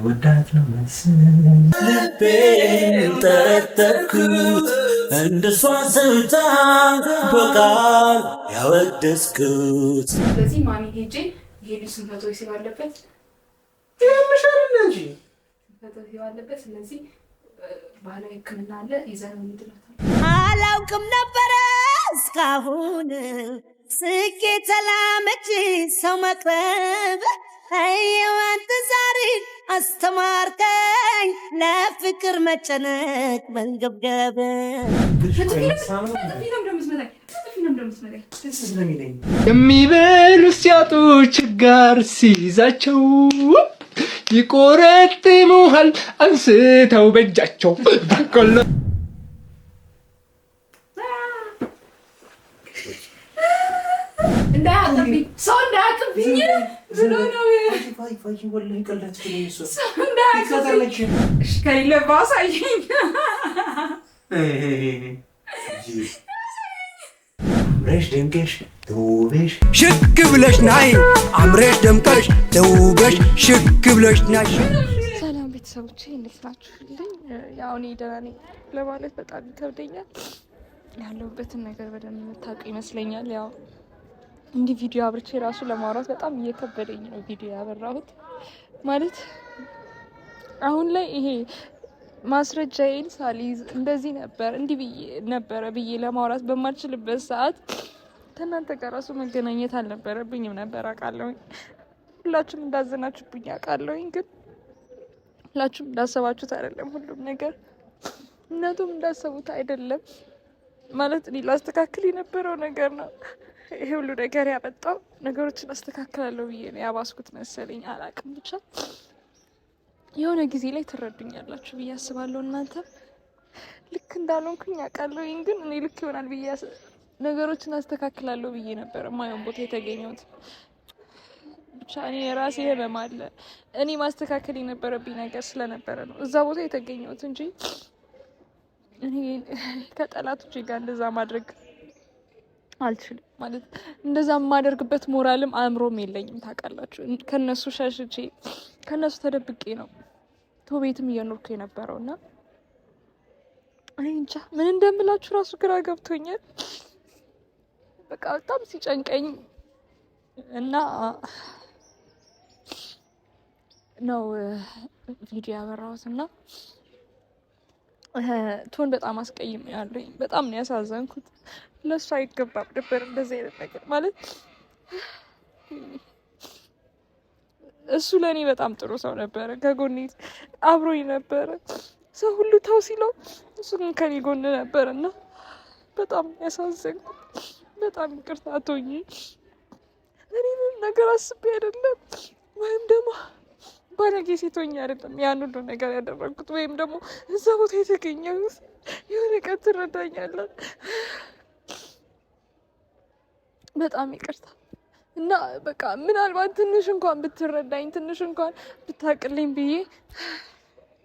ወዳት ነው መሰለኝ ልቤን ጠረጠርኩት እንደሷ ስታ በቃል ያወደስኩት። ስለዚህ ማሚ ሄጄ ይሄ ስንፈቶ ሲባለበት ይምሻልና እንጂ ስንፈቶ ሲባለበት ስለዚህ ባህላዊ ሕክምና አለ ይዘን እንድላታለን። አላውቅም ነበረ እስካሁን ስኬት ተላመጂ ሰው መቅረብ ህይወት ዛሬ አስተማርከኝ ለፍቅር መጨነቅ መንገብገብ የሚበሉ ሲያጡ ችጋር ሲይዛቸው ይቆረጥሙሃል አንስተው በእጃቸው በቆሎ እንዳያቅብኝ ሰው እንዳያቅብኝ ብሎ ነው። ከሌለ ባሳየኝ አምረሽ ደምቀሽ ተውበሽ ሽክ ብለሽ ናይ አምረሽ ደምቀሽ ተውበሽ ሽክ ብለሽ ናይ። ሰላም ቤተሰቦቼ እንዴት ናችሁልኝ? ያው እኔ ደህና ነኝ ለማለት በጣም ይከብደኛል። ያለሁበትን ነገር በደንብ የምታውቁ ይመስለኛል። ያው እንዲህ ቪዲዮ አብርቼ ራሱ ለማውራት በጣም እየከበደኝ ነው ቪዲዮ ያበራሁት ማለት አሁን ላይ ይሄ ማስረጃዬን ሳልይዝ እንደዚህ ነበር እንዲህ ብዬ ለማውራት በማልችልበት ሰዓት ከእናንተ ጋር ራሱ መገናኘት አልነበረብኝም ነበር አውቃለሁኝ። ሁላችሁም እንዳዘናችሁብኝ አውቃለሁኝ። ግን ሁላችሁም እንዳሰባችሁት አይደለም ሁሉም ነገር እነቱም እንዳሰቡት አይደለም ማለት እኔ ላስተካክል የነበረው ነገር ነው ይሄ ሁሉ ነገር ያመጣው። ነገሮችን አስተካክላለሁ ብዬ ነው ያባስኩት መሰለኝ አላውቅም። ብቻ የሆነ ጊዜ ላይ ትረዱኛላችሁ ብዬ አስባለሁ። እናንተ ልክ እንዳልሆንኩኝ አውቃለሁኝ። ግን እኔ ልክ ይሆናል ብዬ ነገሮችን አስተካክላለሁ ብዬ ነበር የማይሆን ቦታ የተገኘሁት። ብቻ እኔ የራሴ ህመም አለ። እኔ ማስተካከል የነበረብኝ ነገር ስለነበረ ነው እዛ ቦታ የተገኘሁት እንጂ እኔ ከጠላቶቼ ጋር እንደዛ ማድረግ አልችልም። ማለት እንደዛ የማደርግበት ሞራልም አእምሮም የለኝም። ታውቃላችሁ ከነሱ ሸሽቼ ከነሱ ተደብቄ ነው ቤትም እየኖርኩ የነበረው እና እኔ እንጃ ምን እንደምላችሁ ራሱ ግራ ገብቶኛል። በቃ በጣም ሲጨንቀኝ እና ነው ቪዲዮ ያበራሁት እና ቶን በጣም አስቀይም ያለኝ በጣም ነው ያሳዘንኩት። ለሱ አይገባም ነበር እንደዚህ አይነት ነገር ማለት እሱ ለኔ በጣም ጥሩ ሰው ነበረ። ከጎኔ አብሮኝ ነበረ። ሰው ሁሉ ተው ሲለው እሱ ግን ከኔ ጎን ነበርና በጣም ያሳዘንኩት። በጣም ይቅርታ አቶኝ እኔ ምንም ነገር አስቤ አይደለም ወይም ደግሞ ባለጌ ሴቶኛ አይደለም ያን ሁሉ ነገር ያደረኩት ወይም ደግሞ እዛ ቦታ የተገኘሁት። የሆነ ቀን ትረዳኛለህ። በጣም ይቅርታ እና በቃ ምናልባት ትንሽ እንኳን ብትረዳኝ ትንሽ እንኳን ብታቅልኝ ብዬ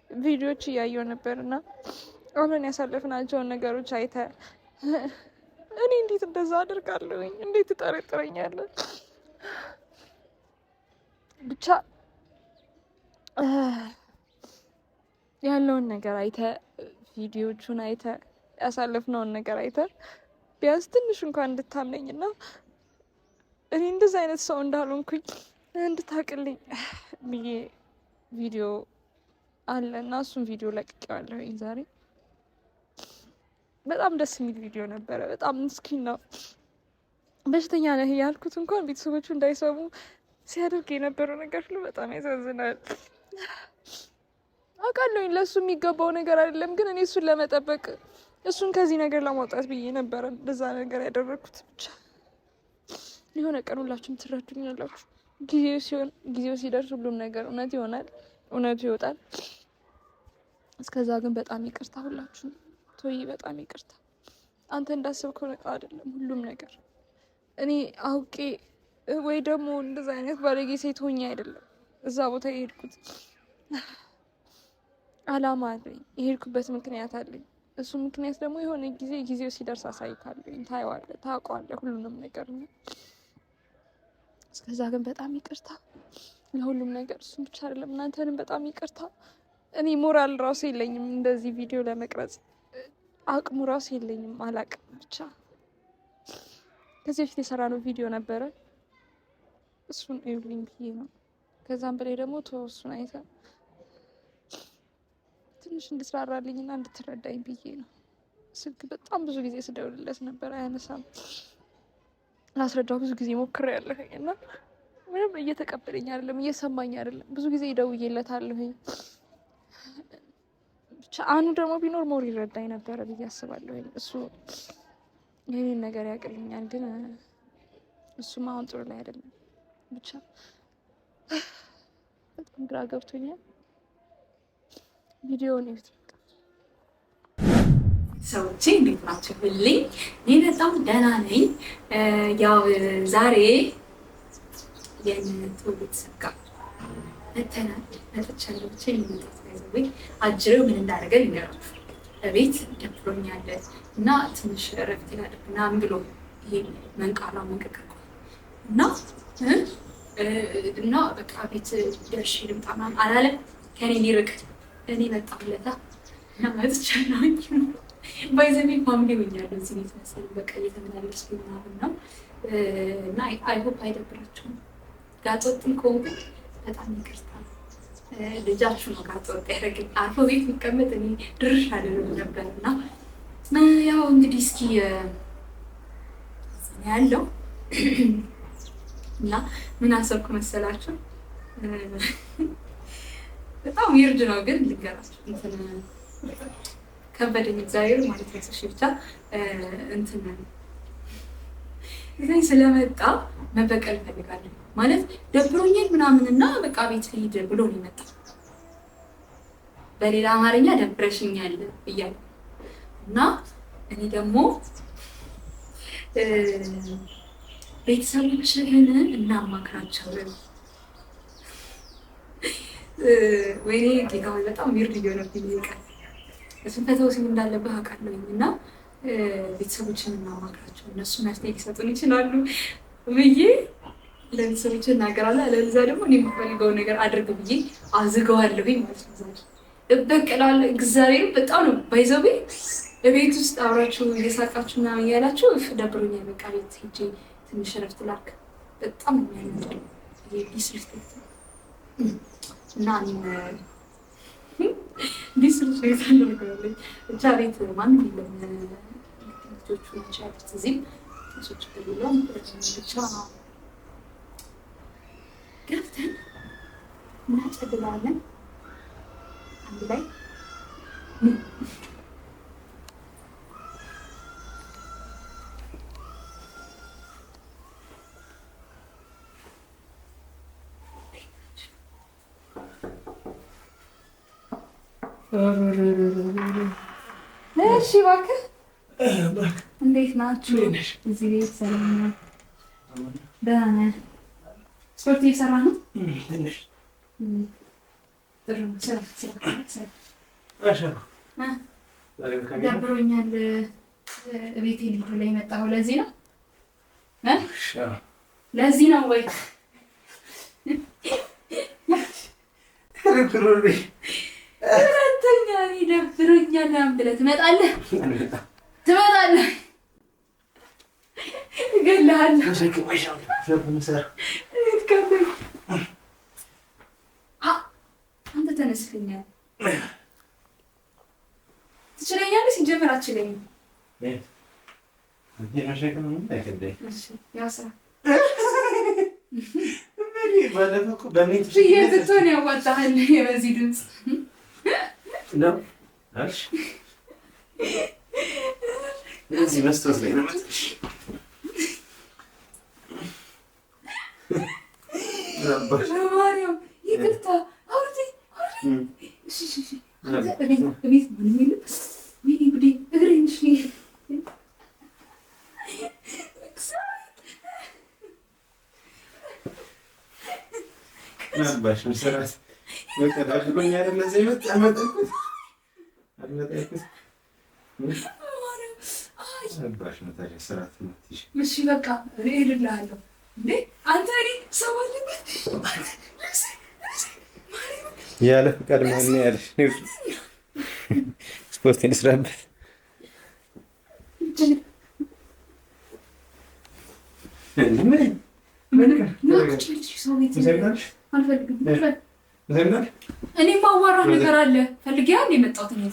ቪዲዮዎች እያየሁ ነበርና አሁን ያሳለፍናቸውን ነገሮች አይተ እኔ እንዴት እንደዛ አደርጋለሁኝ? እንዴት ትጠረጥረኛለህ? ብቻ ያለውን ነገር አይተ ቪዲዮቹን አይተ ያሳለፍነውን ነገር አይተ ቢያንስ ትንሽ እንኳን እንድታምነኝና እኔ እንደዚህ አይነት ሰው እንዳልሆንኩኝ እንድታቅልኝ ብዬ ቪዲዮ አለ እና እሱን ቪዲዮ ለቅቄዋለሁኝ ዛሬ። በጣም ደስ የሚል ቪዲዮ ነበረ። በጣም ምስኪን ነው። በሽተኛ ነህ ያልኩት እንኳን ቤተሰቦቹ እንዳይሰሙ ሲያደርግ የነበረው ነገር ሁሉ በጣም ያሳዝናል። አውቃለሁኝ ለእሱ የሚገባው ነገር አይደለም፣ ግን እኔ እሱን ለመጠበቅ እሱን ከዚህ ነገር ለማውጣት ብዬ ነበረ እንደዛ ነገር ያደረግኩት። ብቻ የሆነ ቀን ሁላችሁም ትረዱኛላችሁ። ጊዜው ሲደርስ ሁሉም ነገር እውነት ይሆናል፣ እውነቱ ይወጣል። እስከዛ ግን በጣም ይቅርታ ሁላችሁም። ቶይ በጣም ይቅርታ። አንተ እንዳሰብከው ነገር አይደለም ሁሉም ነገር። እኔ አውቄ ወይ ደግሞ እንደዛ አይነት ባለጌ ሴት ሆኜ አይደለም እዛ ቦታ የሄድኩት። አላማ አለኝ፣ የሄድኩበት ምክንያት አለኝ። እሱ ምክንያት ደግሞ የሆነ ጊዜው ሲደርስ አሳይካለሁ። ታየዋለህ፣ ታውቀዋለህ ሁሉንም ነገር ነው። እስከዛ ግን በጣም ይቅርታ። ለሁሉም ነገር። እሱም ብቻ አይደለም እናንተንም በጣም ይቅርታ። እኔ ሞራል ራሱ የለኝም እንደዚህ ቪዲዮ ለመቅረጽ አቅሙ ራሱ የለኝም። አላቅም ብቻ ከዚህ በፊት የሰራነው ቪዲዮ ነበረ እሱን እዩልኝ ብዬ ነው። ከዛም በላይ ደግሞ እሱን አይተህ ትንሽ እንድትራራልኝና እንድትረዳኝ ብዬ ነው። ስልክ በጣም ብዙ ጊዜ ስደውልለት ነበር አያነሳም። ላስረዳው ብዙ ጊዜ ሞክሬያለሁኝ እና ምንም እየተቀበለኝ አይደለም፣ እየሰማኝ አይደለም። ብዙ ጊዜ እደውዬለታለሁኝ። ብቻ አኑ ደግሞ ቢኖር ሞር ይረዳኝ ነበረ ብዬ አስባለሁኝ። እሱ ይህንን ነገር ያቅልኛል፣ ግን እሱም አሁን ጥሩ ላይ አይደለም። ብቻ በጣም ግራ ገብቶኛል። ቪዲዮውን ይዩት። ሰዎቼ እንዴት ናቸው? ብልኝ እኔ በጣም ደህና ነኝ። ያው ዛሬ የእነቱ ቤተሰብ ጋር መጥቻለሁ። ብቻ የሚመጣት ይዘውኝ አጅሬው ምን እንዳደረገ ልንገራችሁ። እቤት ደብሮኛል እና ትንሽ እረፍት ላድርግ ምናምን ብሎ ይሄ መንቃራ መንቀቀቁ እና በቃ ቤት ደርሼ ልምጣ ምናምን አላለም። ከኔ ሊርቅ እኔ መጣሁለታ እና መጥቻለሁኝ። ባይዘሜ ፋሚሊ ሆኛለሁ እዚህ ቤት መሰለኝ። በቃ እየተመላለስኩ ምናምን ነው እና አይሆፕ አይደብራችሁም። ጋጠወጥም ከሆንኩ በጣም ይቅርታ። ልጃችሁ ነው ጋጠወጥ ያደረገኝ። አርፎ ቤት የሚቀመጥ እኔ ድርሽ አልልም ነበር እና ያው እንግዲህ እስኪ ያለው እና ምን አሰብኩ መሰላችሁ? በጣም ዊርድ ነው ግን ልንገራችሁ። እንትን ከበደኝ እግዚአብሔር ማለት ነው። እሺ ብቻ እንትን እዚህ ስለመጣ መበቀል ፈልጋለሁ ማለት ደብሮኛል ምናምንና በቃ ቤት ልሂድ ብሎ ነው የመጣው። በሌላ አማርኛ ደብረሽኛል እያለ እና እኔ ደግሞ ቤተሰቦችህን እናማክራቸው። ወይኔ ጌታ በጣም ዊርድ እየሆነብኝ ይልቃል። ስንፈተው ሲል እንዳለብህ አውቃለሁኝ እና ቤተሰቦችን እናማክራቸው፣ እነሱ መፍትሄ ሊሰጡን ይችላሉ ብዬ ለቤተሰቦች እናገራለሁ። አለበለዛ ደግሞ እኔ የምፈልገው ነገር አድርግ ብዬ አዝገዋለሁኝ ማለት ነው። ዛሬ እበቀላለሁ። እግዚአብሔር በጣም ነው ባይዘው ቤት ውስጥ አብራችሁ እየሳቃችሁ ምናምን እያላችሁ ደብሮኛል በቃ ቤት ሄጄ ትንሽ እረፍት ላድርግ። በጣም የሚያምር ዲስሪስፔክት እና ዲስሪስፔክት አደርጋለሁ። ብቻ ቤት ማንም የለም፣ ልጆቹ ናቸው ያሉት እዚህም ሶች ብሎም ብቻ ገብተን እናጨድላለን አንድ ላይ እሺ እባክህ እንዴት ናችሁ? እዚህ ቤት ሰላም ነው? ደህና ነህ? ስፖርት እየሰራህ ነው? ትንሽ ጥሩ ነው። ደብሮኛል ቤቴ ልሂድ ላይ የመጣኸው ለዚህ ነው? ለዚህ ነው ወይ? ሁለተኛ ደብሮኛል ብለህ ትመጣለህ? እገልሃለሁ። አንተ ተነስልኛል። ትችለኛለህ? ሲጀመር አትችለኝም። ያው ስራ ብትሆን ያዋጣሃል። በዚህ ድምፅ እዚህ መስጠት ላይ ነው። ማርያም ይቅርታ። ናባሽ መሰራት ወቀዳሽ ብሎኝ አይደል እዚህ መጣ አመጣኩት ናባሽ መታሽ ሰራት ነው። እሺ በቃ እሄድልሃለሁ። እንዴ አንተ እኔ ሰው አለበት ያለ ፍቃድ ማን ያለሽ? ስፖርት እንስራበት። እኔ ማዋራ ነገር አለ ፈልጌ አንድ የመጣሁት ነው።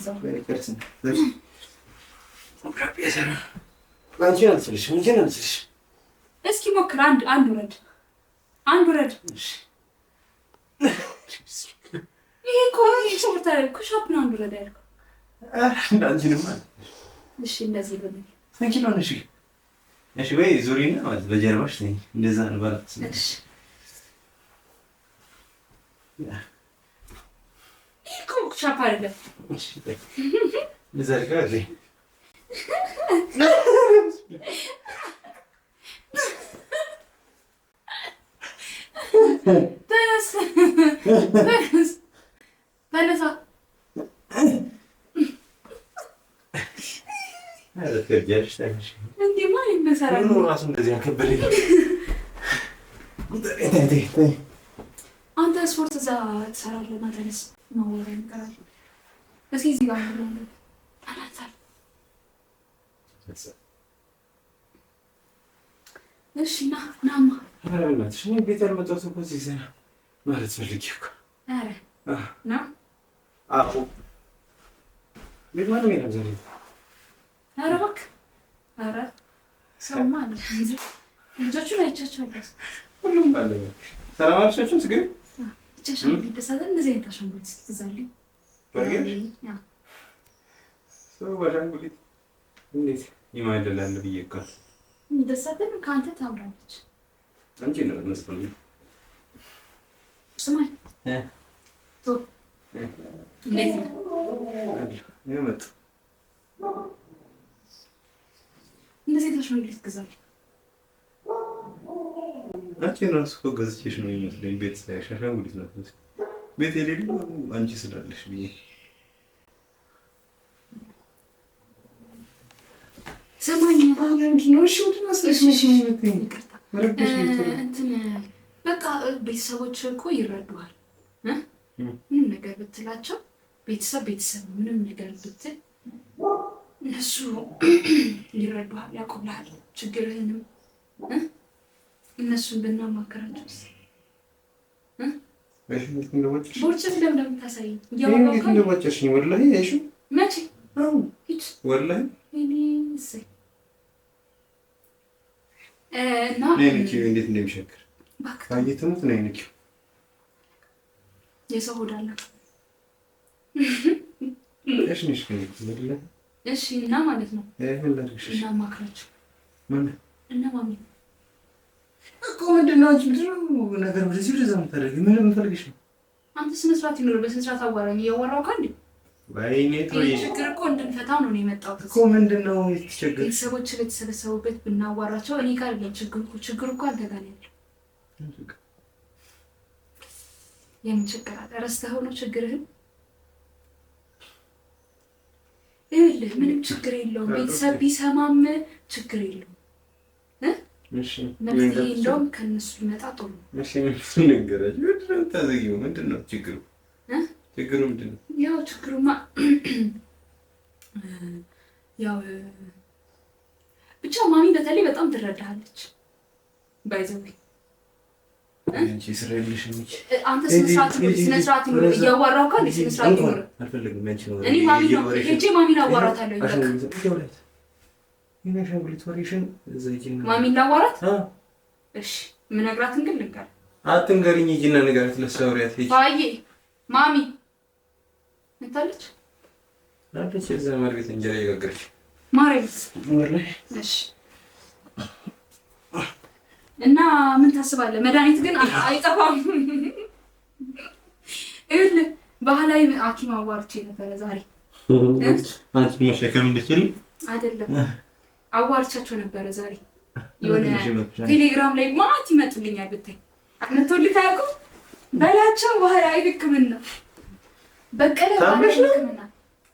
እስኪ ሞክር። አንድ ውረድ። ይሄ እኮ ስፖርት አይደል? ኩሻፕ ነው። አንድ ውረድ ያልከው። እሺ እንደዚህ በል። እሺ ወይ ዙሪና ማለት በጀርባሽ ነኝ። እንደዛ ነው ባላት። እሺ ይሄ እኮ ኩሻፕ አይደለም። እሺ ለዛልካ አለ ተነሳ። እንዲህ ማን ይመሰራል? ራሱ እንደዚህ ያከበደኝ አንተ ስፖርት እዛ ትሰራለህ እና ተነስ። ማወራ ይቀራል። እስኪ እዚህ ጋር ነው አናታል። እሺ ናማ አረጋግጥ። እሺ ቤት ያልመጣሁት እኮ እዚህ ዘና ማለት ፈልጌ እኮ። አረ ና አዎ ቤት ማን ነው ዛሬ? አረ እባክህ አረ ሰውማ አለ ልጆቹን አይቻቸዋለሁ። ሁሉም ባለ ሰላም አልሻችሁም? ስግሪ ቻሻን ቢደሳለ እንደዚህ አይነት አሻንጉሊት ትዛለኝ። ያ ሰው ባሻንጉሊት እንዴት ይማደላል ብዬ እኮ እንደሳተን ካንተ ታምራለች። አንቺ ነው መስሎኝ። ስማኝ ቶ እንዴት የመጣ እንደዚህ አሻንጉሊት ትገዛለህ? አንቺ ራሱ እኮ ገዝቼሽ ነው የሚመስለኝ። ቤት ሳይሽ አሻንጉሊት ነው ቤት የሌለው አንቺ ስላለሽ ብዬ። ሰማኝ ነው በቃ ቤተሰቦች እኮ ይረዱሃል። ምንም ነገር ብትላቸው ቤተሰብ ምንም ነገር ብትል እነሱ ይረዱሃል፣ ያውቁልሃል ችግርህንም። እነሱን ብናማከራቸው ቦርጭት እንደምታሳይ እንደወጨሽኝ ወላሂ አይሹ መቼ ወላሂ እና እንዴት እንደሚሸክር አየትሙት ነው አይነኪው የሰው ሆድ አለ። እሺ እና ማለት ነው እና ማክራቸው እና ማሚ እኮ ምንድን ነው አንቺ ምንድን ነው ነገር ወደዚህ ወደዛ የምታደርጊው? ምን ፈልግሽ ነው? አንተ ስነ ስርዓት ይኖር፣ በስነ ስርዓት አዋራኝ። እያወራሁ ካንዴ ወይኔ ተወይ። ችግር እኮ እንድንፈታው ነው የመጣሁት እኮ። ምንድን ነው የተቸገረ? ቤተሰቦች የተሰበሰቡበት ብናዋራቸው እኔ ጋር የለም ችግሩ እኮ አንተ ጋር ነው ያለው። የምን ችግር አለ? ረስተኸው ነው ችግርህን? ይኸውልህ ምንም ችግር የለውም። ቤተሰብ ቢሰማም ችግር የለውም። መፍትሄ እንደውም ከእነሱ ሊመጣ ጥሩ ነው። ምንድን ነው ችግሩ? ችግሩ ምንድን ነው? ያው ችግሩማ ያው ብቻ ማሚ በተለይ በጣም ትረዳሃለች። ባይዘው አንቺ ስራ የለሽም እንጂ አንተ ስነ ስርዓት ይኖር። እያዋራሁ ካለ ስነ ስርዓት ይኖር። አልፈልግም። አንቺ ነው እኔ ማሚ ነው ሄጄ ማሚን አዋራታለሁ። ማሚን ላዋራት? እሺ የምነግራትን ግን ልንገር። አትንገሪኝ። ሂጂና ንገራት ለሰውሪያት። ሂጂ ባዬ ማሚ እንታለች አለች። እዛ ማርቤት እንጀራ እየጋገረች ማሬት ወላሂ። እሺ እና ምን ታስባለህ? መድኃኒት ግን አይጠፋም። ይኸውልህ ባህላዊ ሐኪም አዋርቼ ነበረ ዛሬ። አንቺ መሸከም እንድትችል አይደለም አዋርቻቸው ነበረ ዛሬ። የሆነ ቴሌግራም ላይ ማት ይመጡልኛል ብታይ አቅንቶልህ አያውቁም በላቸው። ባህላዊ ሕክምና በቀለ ባህላዊ ሕክምና።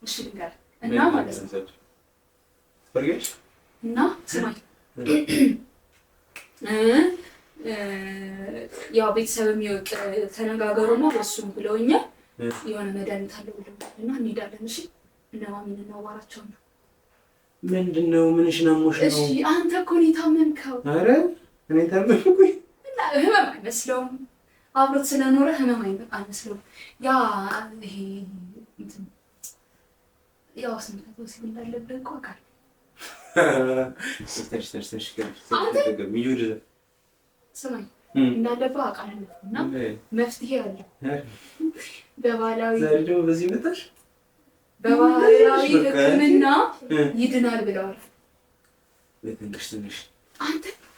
እሺ ልንገርህ እና ማለት ነው እና ስማኝ ያው ቤተሰብ የሚወቅ ተነጋገሩና በሱም ብለውኛል። የሆነ መድኃኒት አለ ብለውና እንሄዳለን። እሺ እነ ማሚን እናዋራቸው ነው። ምንድነው? ምንሽን አሞሽ ነው? እሺ አንተ እኮ ነው የታመምከው። ኧረ እኔ ታመምኩኝ እና ህመም አይመስለውም። አብሮት ስለኖረ ህመም አይመስለውም። ያ ይሄ እንትን ያው ስንት ወሲብ እንዳለብህ እኮ አውቃለሁ። ስማኝ እንዳለብህ አውቃለሁ እና መፍትሄ አለ። በባህላዊ ሕክምና ይድናል ብለዋል።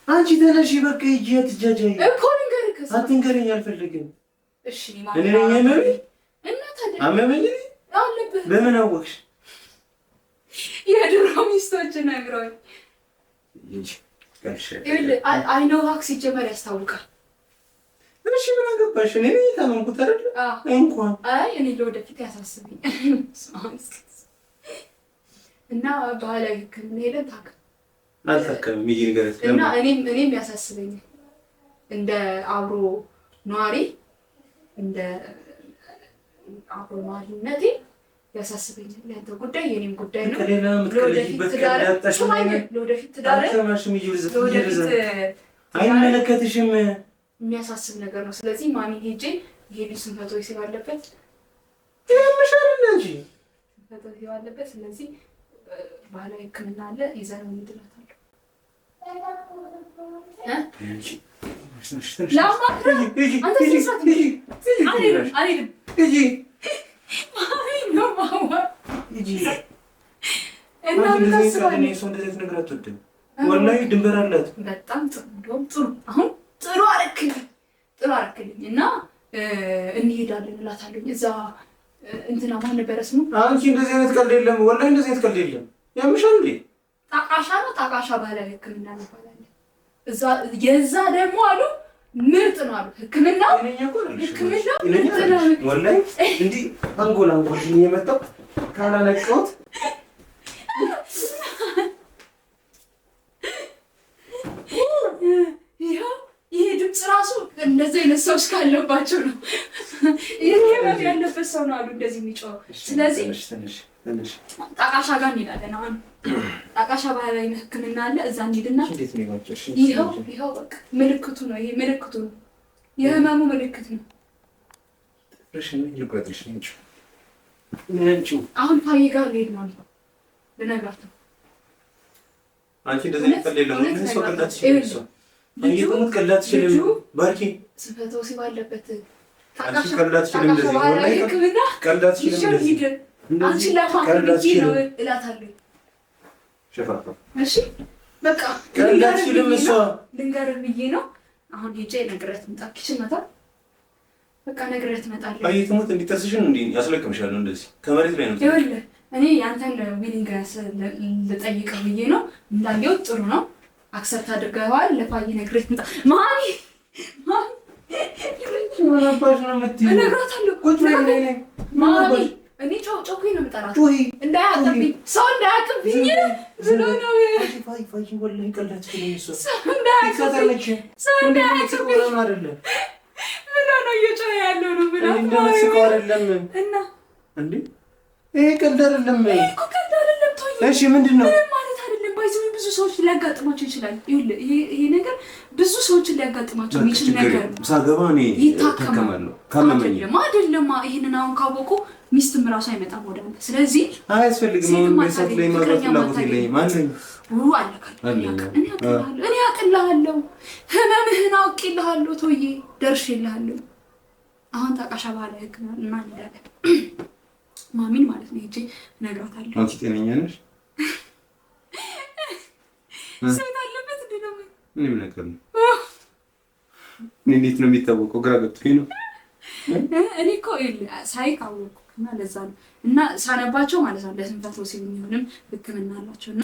አንቺ ተነሺ በቃ ሂጂ። አትጃጃይ እኮ ንገርህ። አትንገረኝ አልፈልግም። እሺ እኔ ነኝ አመመኝ እና ታዲያ አመመኝ አለብህ። በምን አወቅሽ? የድሮ ሚስቶች ነግረውኝ። አይነው ሀክ ሲጀመር ያስታውቃል። እሺ ምን አገባሽ? እኔ ነኝ የታመምኩት አይደል? እንኳን እኔ ለወደፊት ያሳስብኝ እና ባህላዊ ሕክምና ሄደን ታከም አልታከምም ይሄ ነገር እና እኔም ያሳስበኛል እንደ አብሮ ነዋሪ እንደ አብሮ ነዋሪነቴ ያሳስበኛል። ያንተ ጉዳይ የኔም ጉዳይ ነው። ለወደፊት ትዳር አይመለከትሽም። የሚያሳስብ ነገር ነው። ስለዚህ ማሚ ሄጄ ይሄ ልጅ ስንፈቶ ወሲብ አለበት ያምሻልና እንጂ ስንፈቶ ወሲብ አለበት። ስለዚህ ባህላዊ ሕክምና አለ ይዘን እንድናታለን። ወላሂ ድንበር አላት። በጣም ጥሩ እንደውም ጥሩ አሁን ጥሩ አረክልኝ እና እንሄዳለን እላታለሁ። እዛ እንትና ማን ነበረ ስሙ? አንቺ እንደዚህ አይነት ቀልድ የለም። ወላሂ እንደዚህ አይነት ቀልድ የለም። ያምሻል እንዴ? ጣቃሻ ነው። ጣቃሻ ባህላዊ ሕክምና ይባላል። እዛ የዛ ደግሞ አሉ ምርጥ ነው አሉ ሕክምና ምርጥ ነው። ወላሂ እንዲህ አንጎላ እየመጣሁ ካላነቀሁት ይሄ ድምፅ ራሱ እንደዚህ አይነት ሰዎች ካለባቸው ነው። ይሄ ያለበት ሰው ነው አሉ እንደዚህ የሚጮኸው። ስለዚህ ጣቃሻ ጋር እንሄዳለን። አሁን ጣቃሻ ባህላዊ ሕክምና አለ። እዛ እንሂድና ይኸው በቃ ምልክቱ ነው። ይሄ ምልክቱ ነው። የህመሙ ምልክት ነው። አሁን ፋይ ጋር ልሄድ ነው ልነግራት ነው። አንቺ እንደዚህ ቀልድ ሰው ቀልዳት ይችላል። አይየቱም ቀልዳት ይችላል። ባርኪ ስንፈቶ ወሲብ አለበት። አንቺ ቀልዳት ይችላል። እንደዚህ ወላሂ ቀልዳት ይችላል። አንቺ ለማከብጂ ነው እላታለሁ። ሸፋፋ እሺ በቃ ቀልዳት ይችላል። እሷ ልንገርህ ብዬ ነው። አሁን ሄጄ ነግሬያት መጣ። ኪችን መጣ። በቃ ነግሬያት እመጣለሁ። አይየቱም እንዲተስሽን እንዴ ያስለቅምሻል። እንደዚህ ከመሬት ላይ ነው። ይኸውልህ እኔ ያንተን ዊሊንግነስ ልጠይቅህ ብዬ ነው። እንዳየው ጥሩ ነው። አክሰፕት አድርገዋል። ለፋይ ነግሬያት መጣ። ማሚ ወራባሽ ነው የምትይው። እነግራታለሁ። ቁጭ በይ ማሚ። እኔ ጮኩኝ ነው የምጠራት። እንዳያቅብኝ ሰው እንዳያቅብኝ ብሎ ነው። ፋይ ወላሂ ቀልዳት ይችላል። ሰው እንዳያቅብኝ አይደለም ብሎ ነው እየጮኸ ያለው ነው ብላ እንደምትስቀው አይደለም እና እንዴ ይሄ ቀልድ አይደለም። እኮ ቀልድ አይደለም። ተወኝ። እሺ ምንድን ነው ማለት አይደለም። ባይዘው ብዙ ሰዎች ሊያጋጥማቸው ይችላል። ይሄ ነገር ብዙ ሰዎችን ሊያጋጥማቸው የሚችል ነገር ነው። ሳገባ እኔ ይታከማለሁ። ካመመኝ አይደለም። ይሄንን አሁን ካወቁ ሚስትም ራሱ አይመጣም ወደ አንተ። ስለዚህ አያስፈልግም። አሁን በሰት ላይ ማግባት ፍላጎት የለኝም። ማንኝ እኔ አቅልሃለሁ። ህመምህን አውቄልሃለሁ። ተውዬ ደርሼልሃለሁ። አሁን ጣቃሻ ባህላዊ ሕክምና እንሄዳለን። ማሚን ማለት ነው ሄጄ እነግራታለሁ። አንቺ ጤነኛ ነሽ? ሴት አለበት እንዴ ነው? ምንም ነገር ነው። እንዴት ነው የሚታወቀው? ግራ ገብቶኝ ነው። እኔ እኮ ሳይክ አወቅኩ እና ለዛ ነው እና ሳነባቸው ማለት ነው ለስንፈተ ወሲብ የሚሆንም ሕክምና አላቸው እና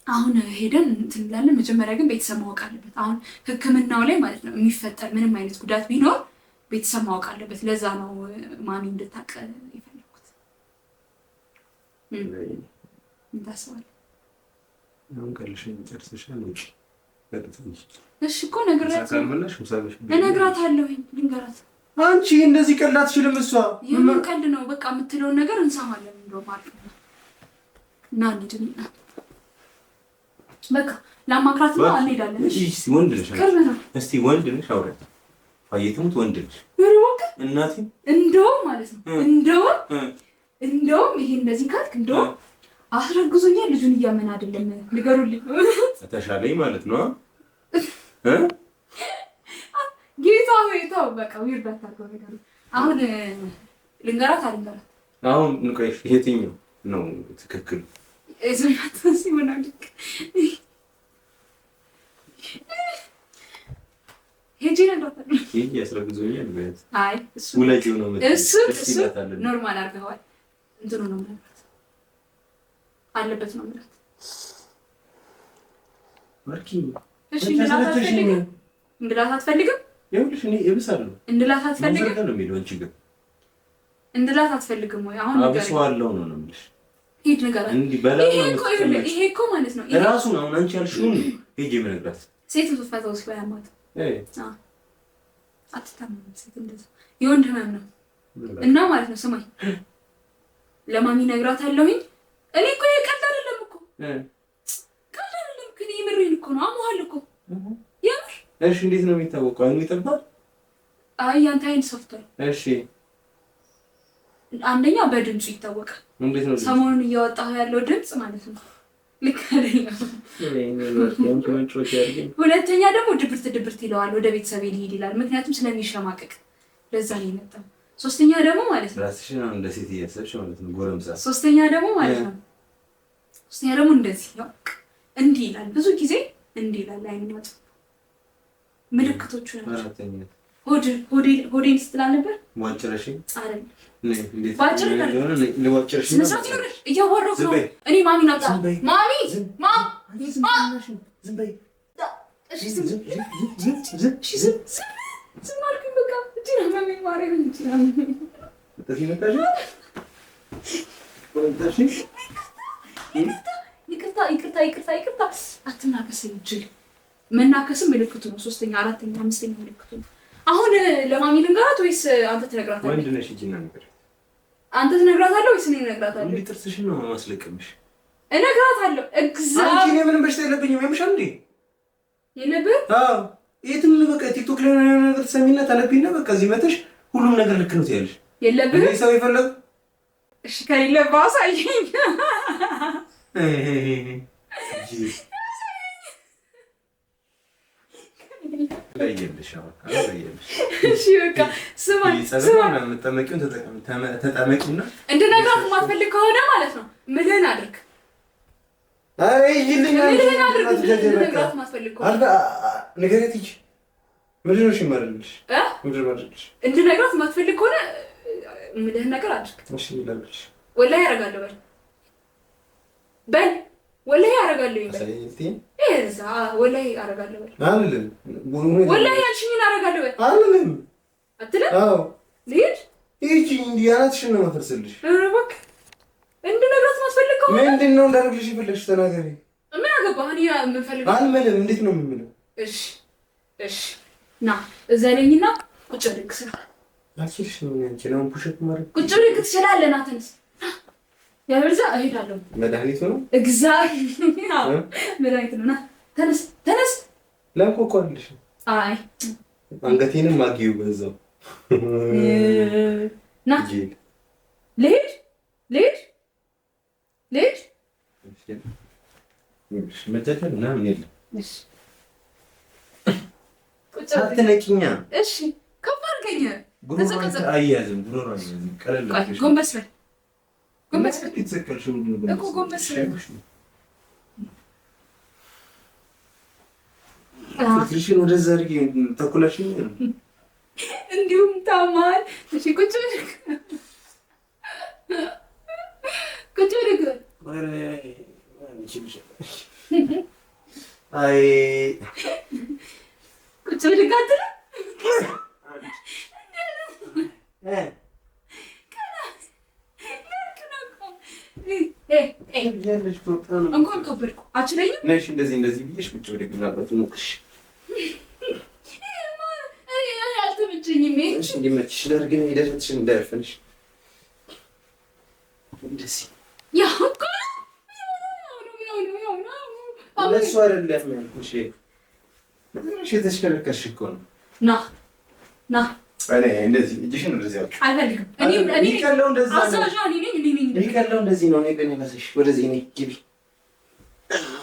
አሁን ሄደን እንትን እንላለን። መጀመሪያ ግን ቤተሰብ ማወቅ አለበት። አሁን ሕክምናው ላይ ማለት ነው የሚፈጠር ምንም አይነት ጉዳት ቢኖር ቤተሰብ ማወቅ አለበት። ለዛ ነው ማሚ እንድታውቅ የፈለኩት። ምን ታስባለህ? አሁን ቀልሽኝ ጨርሰሻል? እሺ እኮ እነግራታለሁ። ልንገራት አንቺ እንደዚህ ቀልድ አትችልም። እሷ የምን ቀልድ ነው? በቃ የምትለውን ነገር እንሰማለን። እንደውም አልኩ እና እንሂድና በቃ ላማክራት ነው። እንሄዳለን። እሺ ወንድ ነሽ እስቲ ወንድ ነሽ አውራት አየትሙት ወንድ ነሽ እናቴ እንደውም ማለት ነው እንደውም ይሄ እንደዚህ ካልክ እንደውም አስረግዞኛል። ልጁን እያመን አይደለም ንገሩልኝ። ተሻለኝ ማለት ነው ጌታ ሆይ ተው በቃ ዊርድ አታርገው ነገር። አሁን ልንገራት አልንገራት? አሁን ንቆይ የትኛው ነው ትክክል? እዝማት ሲሆናል ሄጂ ነዳታል ይሄ ያስረግዞኛል ማለት አይ እሱ ወላጅው ነው ማለት እሱ ኖርማል አድርገዋል። እንትኑ ነው ማለት አለበት ነው ማለት ማርኪ እሺ እንድላት አትፈልግም? ይኸውልሽ እኔ እብሳለሁ እንድላት አትፈልግም ነው የሚለው አንቺ ግን እንድላት አትፈልግም ወይ? አሁን አብሷለሁ ነው የምልሽ። ሂድ ንገራት። ይሄ እኮ ማለት ነው እራሱ ነው አሁን አንቺ ያልሽውን ሂጂ የምነግራት ሴት ትፈታው ሲባያማት አትታመም ሴት እንደዛ የወንድ ህመም ነው እና ማለት ነው። ስማኝ ለማሚ ነግራታለሁኝ። እኔ እኮ የቀልድ አይደለም እኮ ቀልድ አይደለም ግን የምሬን እኮ ነው። አሞሃል እኮ የምር። እሺ እንዴት ነው የሚታወቀው? አይኑ ይጠባል? አይ ያንተ አይን ሰፍቷል። እሺ አንደኛ በድምፁ ይታወቃል። እንዴት ነው ሰሞኑን እያወጣሁ ያለው ድምፅ ማለት ነው ልክ አይደለም። ሁለተኛ ደግሞ ድብርት ይለዋል። ወደ ቤተሰብ ሊሄድ ይላል። ምክንያቱም ስለሚሸማቀቅ ለዛ ነው የመጣው። ሶስተኛ ደግሞ ማለት ነው ራስሽን እንደ ሴት እያሰብሽ ማለት ነው ጎረምሳ። ሶስተኛ ደግሞ ማለት ነው እንደዚህ ያው እንዲህ ይላል። ብዙ ጊዜ እንዲህ ይላል። አይን ወጥ ምልክቶቹ ናቸው። ሆዴን ስትላ ነበር ዋጭረሽ አይደል? እንዴት ለዋጭረሽ ነው እያወራሁ ነው እኔ። ማሚ ናታ ማሚ ዝም በይ። እሺ ዝም አልኩኝ በቃ። እቺ ነው ማሚ ማሪያም እንጂ ይቅርታ አትናከስ እንጂ መናከስም ምልክቱ ነው። ሶስተኛ አራተኛ አምስተኛ ምልክቱ ነው። አሁን ለማሚ ልንገራት ወይስ አንተ ትነግራታለህ? ወንድ ነሽ እጂና ነገር አንተ ትነግራታለህ ወይስ እኔ እነግራታለሁ? እንዴ ጥርስሽን ነው ማስለቀምሽ። እነግራታለሁ። አንቺ እኔ ምንም በሽታ የለብኝም። ያምሻል እንዴ? የለብህም? አዎ የትም በቃ ቲክቶክ ላይ ነገር ተሰሚና ተነቢና በቃ እዚህ መተሽ ሁሉም ነገር ልክ ነው ትያለሽ። የለብህም? እኔ ሰው ይፈልግ እሺ ከሌለብህ አሳየኝ። እሺ በቃ ስማኝ ተጠመቂና እንድነግራት የማትፈልግ ከሆነ ማለት ነው ምልህን አድርግ። እንድነግራት የማትፈልግ ከሆነ ምልህን ነገር አድርግ። ወላሂ ያደርጋለሁ በል ወላሂ አደርጋለሁ በል እዛ ወላሂ አደርጋለሁ በል ወላሂ ያልሽኝን አደርጋለሁ በል አትልም? ልሂድ ይህቺ እንዲህ አናትሽን ነው የማፈርስልሽ። ኧረ እባክህ እንድነግራት የማትፈልግ ከሆነ ምንድን ነው እንዳደርግልሽ የፈለግሽ? ተናገሪ። ምን አገባህ? እኔ የምፈልገው አልምልም። እንዴት ነው የምምለው? እሺ ና እዛ ለኝና ቁጭ ብድግ ስራ አልችልሽ ነው አንቺ ነው ፑሽፕ ማድረግ ቁጭ ብድግ ትችላለህ። ና ተነስ። ያበዛ እሄዳለሁ። መድኃኒቱ ነው እግዚአብሔር መድኃኒት ነው። ና ተነስ። ለምኮኮልሽ አይ አንገቴንም ማጊው በዛው ና ልሂድ መተከል ምናምን የለም። አትነቂኛ። እሺ ከፍ አድርገኝ። አያያዝም ጉሮሮ አያያዝም። ቀለል አድርገሽ ጎንበስ በል የተሰቀልሽው እኮ ጎንበስ በል። ትንሽን ወደዛ አድርጊ። ተኩላሽኝ እንዲሁም ታማል። እሺ ቁጭ ብድግ አይ ቁጭ ብድግ አትልም? እንኳን ከበድኩ አችለኝም። ነሽ እንደዚህ ብዬሽ ቁጭ ብድግ ምናልባት ሞክሽ አልተመቸኝም። እንዲመችሽ ደርግ ነው ደረትሽን እንዳያፈንሽ እንደዚህ ያው እኮ ለእሱ አይደለም ያልኩሽ። እሺ ተሽከረከርሽ እኮ ነው። ና እኔ እንደዚህ እጅሽን እንደዚህ አውጪ። አልፈልግም። እኔ ይቀለው እንደዚህ አሳዣ ነኝ። ይቀለው እንደዚህ ነው። እኔ ግን ይመስልሽ ወደዚህ ነኝ። ግቢ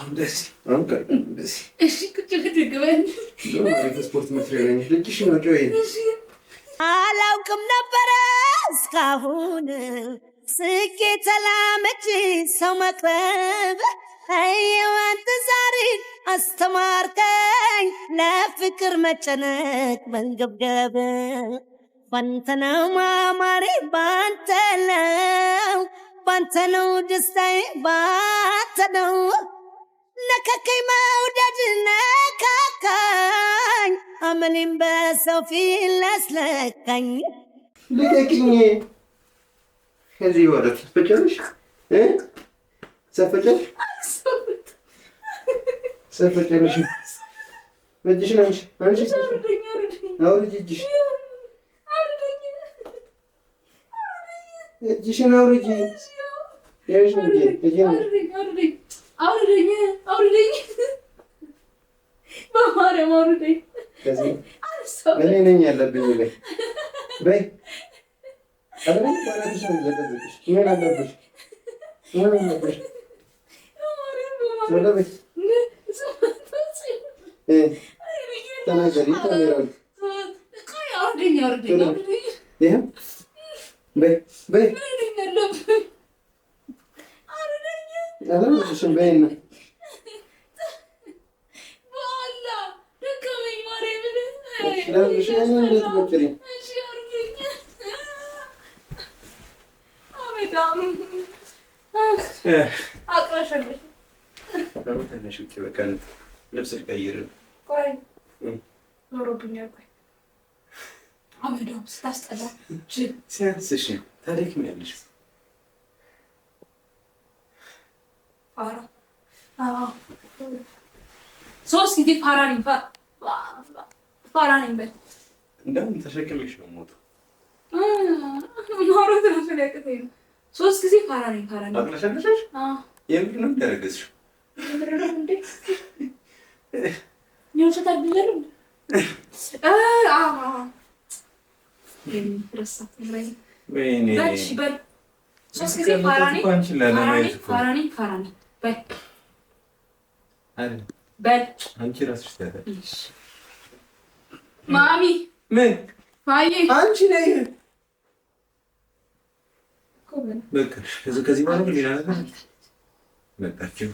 እንደዚህ አንተ እንደዚህ እሺ ቁጭ ብትገበን ስፖርት መስሪያ ነኝ። ልጅሽን ወጪ ወይ አላውቅም ነበረ እስካሁን ስኬት ተላምጄ ሰው መቅረብ ሕይወት ዛሬ አስተማርከኝ ለፍቅር መጨነቅ መንገብገብ ባንተ ነው ማማሬ ባንተ ነው ደስታዬ ባንተ ነው ነካከኝ መውደድ ነካካኝ አመኔም በሰው ፊት ላስለካኝ ልቀቂኝ ከዚህ ወደ ትፈጨልሽ ሰፈጨልሽ ሰፈጨልሽ እጅሽ ነው አንቺ አውርጂ እጅሽን አውርጂ ያሽ እንጂ አውርደኝ በማርያም አውርደኝ ከዚህ እኔ ነኝ ያለብኝ በይ አብረን ባላሽ ነው ለበዝሽ ምን አለብሽ ወለበይ ተናገሪ ተናገሪ አውርደኝ ይሄ በይ አላልሽም በይና ልብስሽ ቀይር ስታስጠላ ሲያንስሽ ታደክሚያለሽ። ሶስት ጊዜ ፋራ ነኝ በል እንደውም ተሸክሜሽ ነው ሞቱ ማውራት ነው ስለያቅተኝ ነው። ሶስት ጊዜ ፋራ ነኝ አቅለሸለሸሽ የምር ነው እንዳረገዝሽው ይወሰታል ብያለሁ በል ሶስት ጊዜ ፋራ ነኝ በል አንቺ ራስሽ ታያለሽ። ማሚ ምን ማዬ አንቺ ነይ በቃ ከዚህ በኋላ ሌላ ነገር መጣችሁ።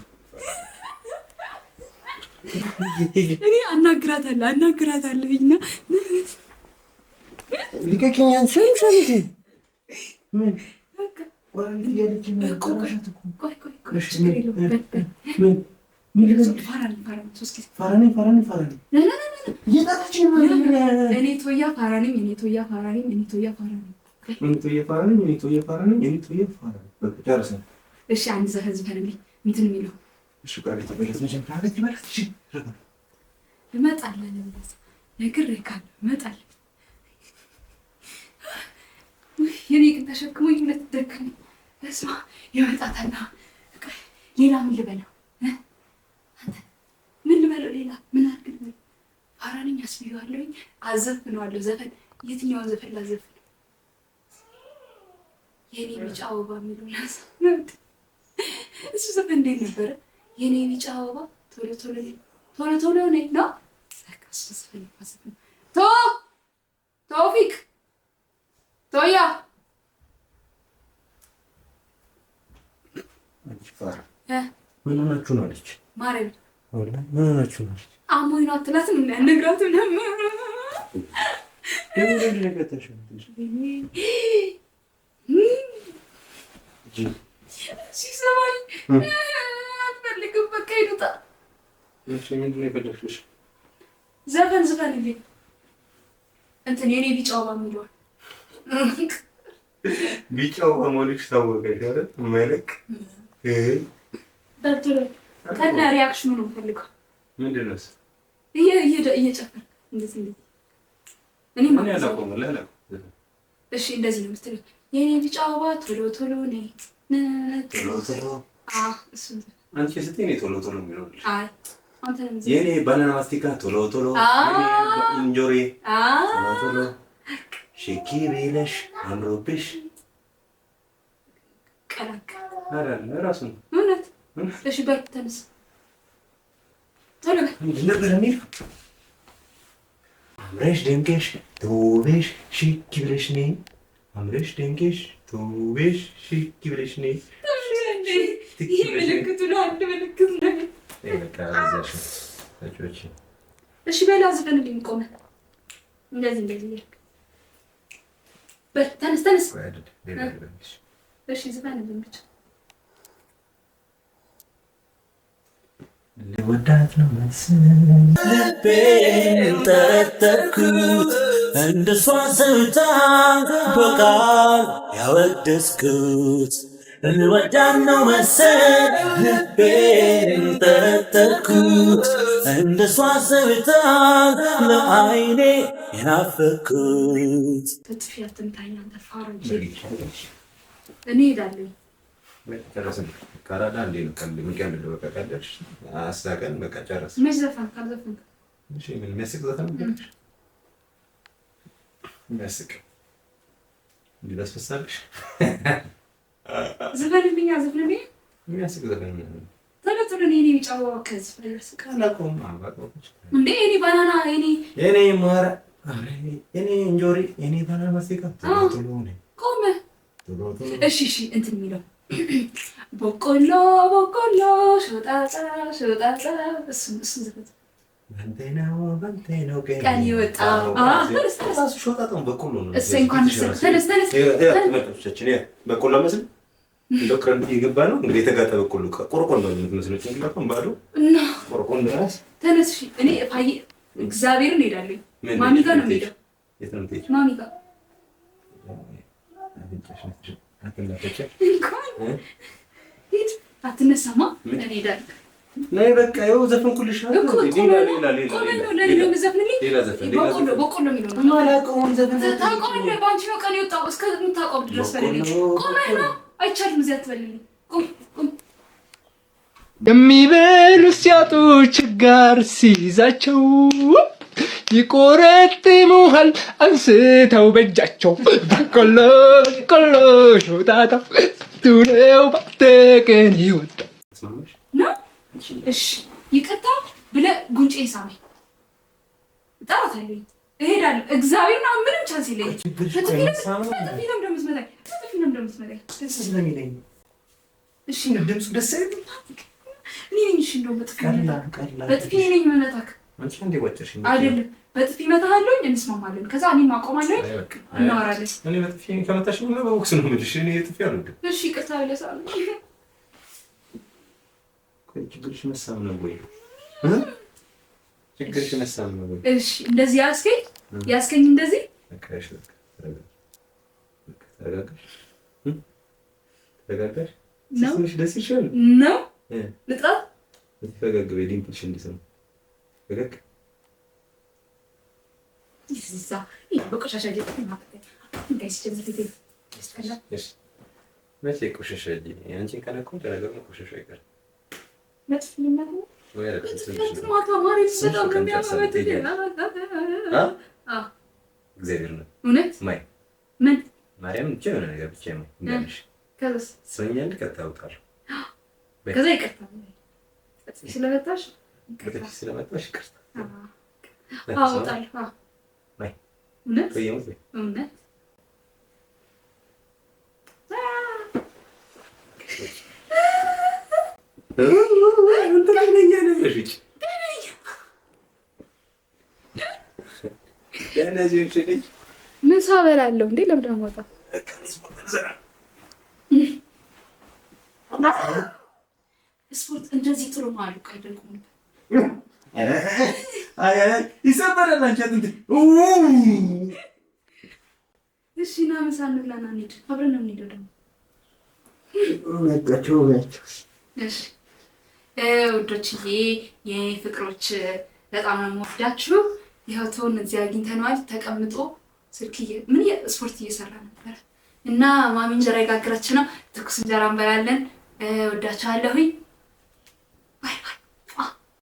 እኔ አናግራታለሁና ልቀቂኝ አንቺ ሸምሸምቲ ምን እሺ አንድ ዘፈንልኝ እንትን የሚለው እመጣለሁ ነግሬካለሁ እመጣለሁ የኔ ግን ተሸክሞኝ ሁለት ደከመኝ በስመ አብ ይመጣታልና ሌላ ምን ልበለው ምን ልበለው ሌላ ምን አድርግ ፋራንኝ አስብዬዋለሁኝ አዘፍነዋለሁ ዘፈን የትኛውን ዘፈን ላዘፍን የኔ ቢጫ አበባ የሚለው እሱ ዘፈን እንዴት ነበረ የኔ ቢጫ አበባ ቶሎ ቶሎ ነኝ ነው እሱ ዘፈን ቶፊክ ቶያ ምን ሆናችሁ ነው አለች ማርያም ምን ሆናችሁ ነው አለች አሞኝ ነው አትላትም ነግራትም ሲሰማኝ አልፈልግም በቃ ይሉጣ ምንድን ነው የፈለግሽ ዘፈን ዝፈንልኝ እንትን የኔ ቢጫ አበባ የሚለዋል ቢጫው በሞልሽ ታወቀሽ አይደል? መልክ ከነ ሪያክሽኑ ነው ፈልገው ምንድን ነው እየጨፈርክ እንደዚህ እኔ ምን ያላቆም ለላ እሺ እንደዚህ ነው የምትለው። የኔ ቢጫ አበባ ቶሎ ቶሎ ነይ ቶሎ ቶሎ። እሱ አንቺ ስትይ ቶሎ ቶሎ የሚለው አይ አንተ ነው የኔ ባናና ማስቲካ ቶሎ ቶሎ፣ የኔ እንጆሪ ቶሎ ቶሎ፣ ሼኪ ብለሽ አምሮብሽ ቀላቅ አራለ ራሱ እውነት። እሺ በር ተነስ ቶሎ ምንድን ነበር የሚል አምረሽ ደምቀሽ ተውበሽ ሼኪ ብለሽ ነይ፣ አምረሽ ደምቀሽ ተውበሽ ሼኪ ብለሽ ነይ። ይሄ ምልክቱ ነው። አንድ ምልክት ነው። እሺ በላ ዝፈንልኝ። ቆመ እንደዚህ እንደዚህ ተነስ ተነስ። እሺ ዝፈንልኝ ብቻ። ልወዳት ነው መሰለኝ ልቤን ጠረጠርኩት እንደሷ ስታ በቃል ያወደስኩት ልወዳት ነው መሰል ልቤን ጠረጠርኩት እንደሷ ስታ ለዓይኔ የናፈኩት። በጥፊ አትምታኝ አንተ ፋረንጅ። እኔ ሄዳለሁ። ጨረስን። ካራዳ እንዴ ነው ቀልድ ምንቀል ነው በቃ ቀልድሽ አሳቀን በቃ ጨረስን። ምን ዘፈን ካልዘፈንክ እሺ ምን የሚያስቅ ዘፈን ነው የሚያስቅ እንዴ ላስፈሳልሽ ዘፈንልኝ ዘፈንልኝ የሚያስቅ ዘፈን ነው ተለጥሎ ነው የኔ ቢጫ አበባ ከዚህ ያስቅ አላውቀውም አባቆች እንዴ የኔ ባናና የኔ ማራ የኔ እንጆሪ የኔ ባናና ማስቲካ ቶሎ ነው ቆመ። ቶሎ ቶሎ እሺ እሺ እንትን የሚለው በቆሎ በቆሎ ሾጣጣ ሾጣጣ እሱ ዘፈን በንቴናው ቀን ይወጣው ራሱ ሾጣጣው በቆሎ ነው። እሰይ እንኳን ተነስ ተነስ መጥቶቻችን በቆሎ መስል እንደው ክረምት እየገባ ነው እንግዲህ የተጋጠ በቆሎ ቆርቆን ነው የምትመስለው። ጭንቅላቱን ባዶ እና ቆርቆን ድረስ ተነስ። እሺ እኔ ፋይ እግዚአብሔርን እሄዳለሁ። ማሚ ጋር ነው የምሄደው። የት ነው የምትሄጂው? ማሚ ጋር ሂድ። አትነሳማ። እኔ እሄዳለሁ። ነይ በቃ ይኸው ዘፈንኩልሽ። በቆሎ የሚለው የማላውቀውን ዘፈን ታውቀዋለህ። በአንቺ ነው ቀን የወጣው እስከምታውቀው ድረስ በሌለኝ ቆመህ ነው። አይቻልም። እዚህ አትበልልኝ። ቁም። የሚበሉት ሲያጡ ችጋር ሲይዛቸው ይቆረጥሙሃል አንስተው በእጃቸው። በቆሎ በቆሎ ሾጣጣው ቱለው ባተቀን ይወጣ ነው። እሺ ይቅርታ ብለህ ጉንጬን ሳመኝ። እጠራታለሁ። እሄዳለሁ። እግዚአብሔርን አሁን ምንም ቻንስ የለኝም። በጥፊ ነው እንደምትመታኝ። እሺ ድምፁ ደስ አይልም። እኔ ነኝ እሺ እንደውም በጥፊ ነኝ የምመታክ አይደለም። በጥፊ እመታሃለሁኝ፣ እንስማማለን። ከዛ እኔም አቆማለሁ፣ እናወራለን። እኔ በጥፊ ከመታሽ ነው በቦክስ ነው የምልሽ። እኔ ጥፊ አልወድም። እሺ ይቅርታ ብለህ ሳመኝ። ችግርሽ መሳም ነው ወይ? ችግርሽ መሳም ነው ወይ? እሺ እንደዚህ ያስከኝ እንደዚህ ተረጋጋሽ ነው ደስ ይሻል ነው ልጥራት ፈገግ በይ ዲምፕልሽ እንዲሰማ ፈገግ ይዛ በቆሻሻ መቼ ቆሻሻ አንቺን ከነኩ ተነገር ነው ቆሻሻ ይቀር እግዚአብሔር ነው እውነት ማይ ምን ማርያም ብቻ የሆነ ነገር ብቻ ነው እንዳልሽ ሰኛል ከታውቃል። ከዛ ይቅርታ ስለመጣሽ ይቅርታ አውጣለሁ። ማይ እውነት ከየሙት እውነት ምሳ በላለሁ እንዴ? ለምን ደግሞ ወጣ? ስፖርት እንደዚህ ጥሩ ነው አሉ። አይደልኩም? ይሰበራል። እሺ ና ምሳ እንብላና እንሂድ። አብረን ነው የምንሄደው ደግሞ እሺ ውዶችዬ፣ የኔ ፍቅሮች በጣም ነው የምወዳችሁ። ይኸው ተውን እዚህ አግኝተነዋል። ተቀምጦ ስልክ ስፖርት እየሰራ ነበር እና ማሚ እንጀራ የጋገረች ነው። ትኩስ እንጀራ እንበላለን። ወዳችኋለሁኝ።